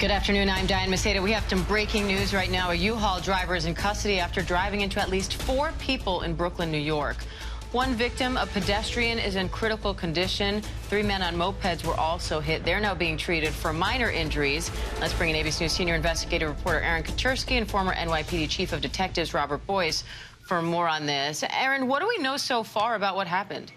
Good afternoon. I'm Diane Maceda. We have some breaking news right now. A U-Haul driver is in custody after driving into at least 4 people in Brooklyn, New York. One victim, a pedestrian, is in critical condition. 3 men on mopeds were also hit. They're now being treated for minor injuries. Let's bring in ABC News senior investigative reporter Aaron Katersky and former NYPD chief of detectives Robert Boyce for more on this. Aaron, what do we know so far about what happened?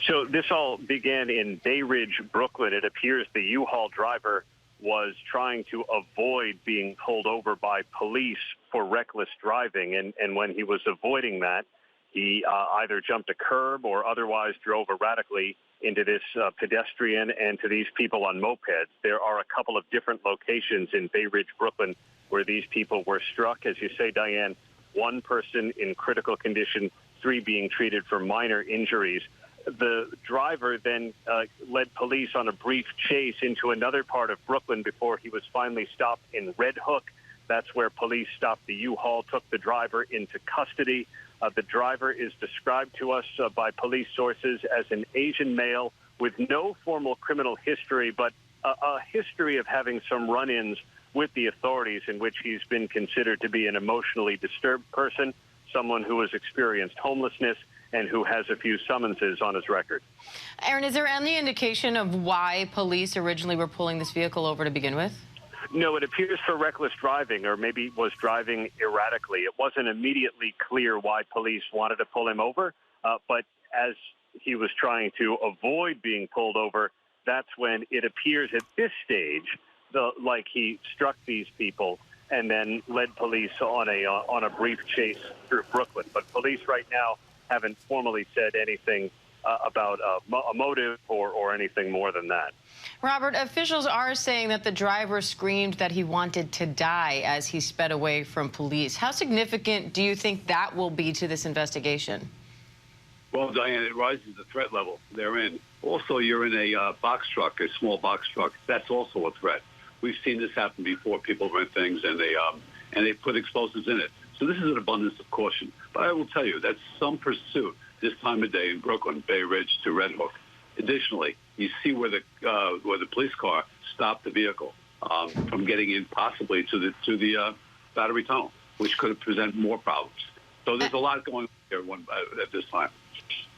So this all began in Bay Ridge, Brooklyn. It appears the U-Haul driver was trying to avoid being pulled over by police for reckless driving. And when he was avoiding that, he either jumped a curb or otherwise drove erratically into this pedestrian and to these people on mopeds. There are a couple of different locations in Bay Ridge, Brooklyn, where these people were struck. As you say, Diane, 1 person in critical condition, 3 being treated for minor injuries. The driver then led police on a brief chase into another part of Brooklyn before he was finally stopped in Red Hook. That's where police stopped the U-Haul, took the driver into custody. The driver is described to us by police sources as an Asian male with no formal criminal history, but a history of having some run-ins with the authorities in which he's been considered to be an emotionally disturbed person, someone who has experienced homelessness, and who has a few summonses on his record. Aaron, is there any indication of why police originally were pulling this vehicle over to begin with? No, it appears for reckless driving, or maybe was driving erratically. It wasn't immediately clear why police wanted to pull him over, but as he was trying to avoid being pulled over, that's when it appears at this stage like he struck these people and then led police on a brief chase through Brooklyn. But police right now haven't formally said anything about a motive or anything more than that. Robert, officials are saying that the driver screamed that he wanted to die as he sped away from police. How significant do you think that will be to this investigation? Well, Diane, it rises the threat level they're in. Also, you're in a box truck, a small box truck. That's also a threat. We've seen this happen before. People rent things and they put explosives in it. So this is an abundance of caution. But I will tell you, that's some pursuit this time of day in Brooklyn, Bay Ridge to Red Hook. Additionally, you see where the police car stopped the vehicle from getting in possibly to the Battery Tunnel, which could present more problems. So there's a lot going on here at this time.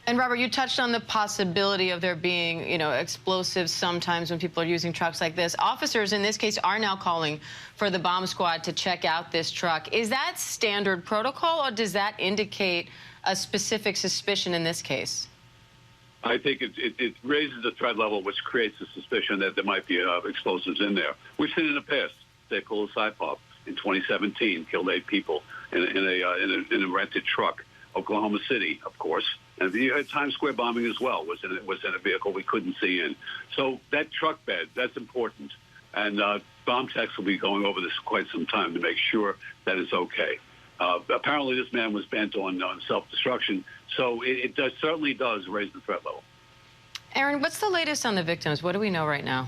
And Robert, you touched on the possibility of there being, explosives sometimes when people are using trucks like this. Officers in this case are now calling for the bomb squad to check out this truck. Is that standard protocol, or does that indicate a specific suspicion in this case? I think it raises the threat level, which creates the suspicion that there might be explosives in there. We've seen in the past, say, Saipov in 2017 killed 8 people in a rented truck. Oklahoma City, of course, and you had Times Square bombing as well. Was in a vehicle we couldn't see in. So that truck bed, that's important, and bomb techs will be going over this for quite some time to make sure that it's okay. Apparently, this man was bent on self-destruction, so it certainly does raise the threat level. Aaron, what's the latest on the victims? What do we know right now?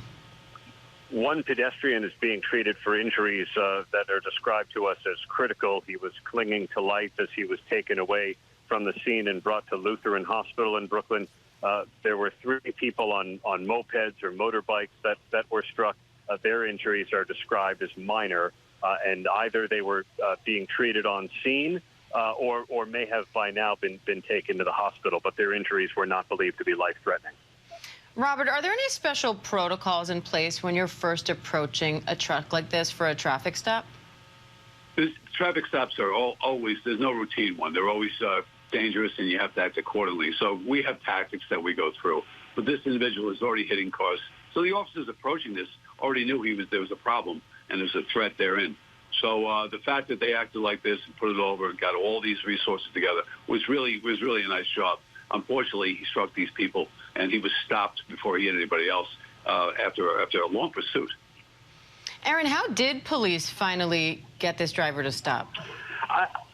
1 pedestrian is being treated for injuries that are described to us as critical. He was clinging to life as he was taken away from the scene and brought to Lutheran Hospital in Brooklyn. There were 3 people on mopeds or motorbikes that were struck. Their injuries are described as minor, and either they were being treated on scene or may have by now been taken to the hospital, but their injuries were not believed to be life-threatening. Robert, are there any special protocols in place when you're first approaching a truck like this for a traffic stop? Traffic stops are always, there's no routine one. They're always dangerous, and you have to act accordingly. So we have tactics that we go through. But this individual is already hitting cars. So the officers approaching this already knew there was a problem and there's a threat therein. So the fact that they acted like this and put it over and got all these resources together was really a nice job. Unfortunately, he struck these people, and he was stopped before he hit anybody else after a long pursuit. Aaron, how did police finally get this driver to stop?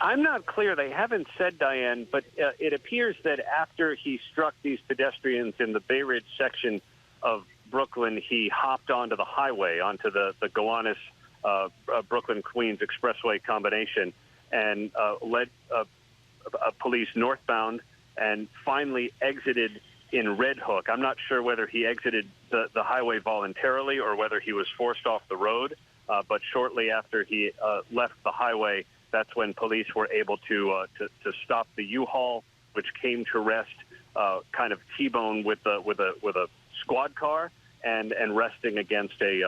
I'm not clear. They haven't said, Diane, but it appears that after he struck these pedestrians in the Bay Ridge section of Brooklyn, he hopped onto the highway, onto the Gowanus Brooklyn-Queens Expressway combination, and led police northbound and finally exited in Red Hook. I'm not sure whether he exited the highway voluntarily or whether he was forced off the road. But shortly after he left the highway, that's when police were able to stop the U-Haul, which came to rest kind of T-bone with a squad car and resting against the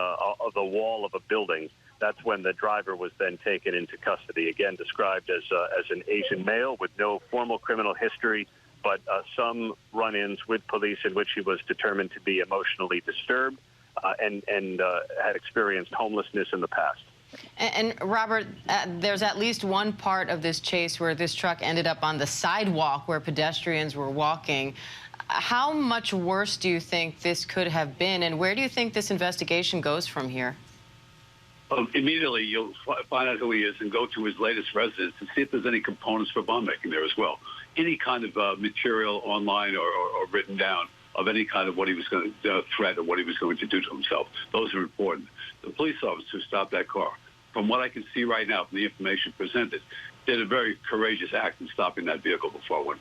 wall of a building. That's when the driver was then taken into custody, again described as an Asian male with no formal criminal history, but some run-ins with police in which he was determined to be emotionally disturbed and had experienced homelessness in the past. And Robert, there's at least one part of this chase where this truck ended up on the sidewalk where pedestrians were walking. How much worse do you think this could have been, and where do you think this investigation goes from here? Immediately, you'll find out who he is and go to his latest residence and see if there's any components for bomb making there as well. Any kind of material online or written down of any kind of what he was going to threat or what he was going to do to himself. Those are important. The police officer who stopped that car, from what I can see right now from the information presented, did a very courageous act in stopping that vehicle before it went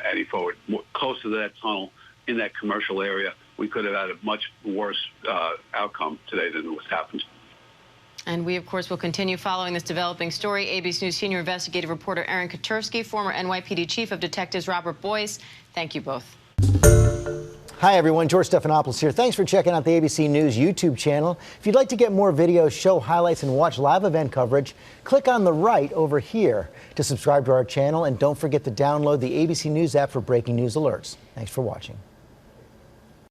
any forward. Close to that tunnel in that commercial area, we could have had a much worse outcome today than what's happened. And we, of course, will continue following this developing story. ABC News senior investigative reporter Aaron Katursky, former NYPD chief of detectives Robert Boyce. Thank you both. Hi, everyone. George Stephanopoulos here. Thanks for checking out the ABC News YouTube channel. If you'd like to get more videos, show highlights, and watch live event coverage, click on the right over here to subscribe to our channel. And don't forget to download the ABC News app for breaking news alerts. Thanks for watching.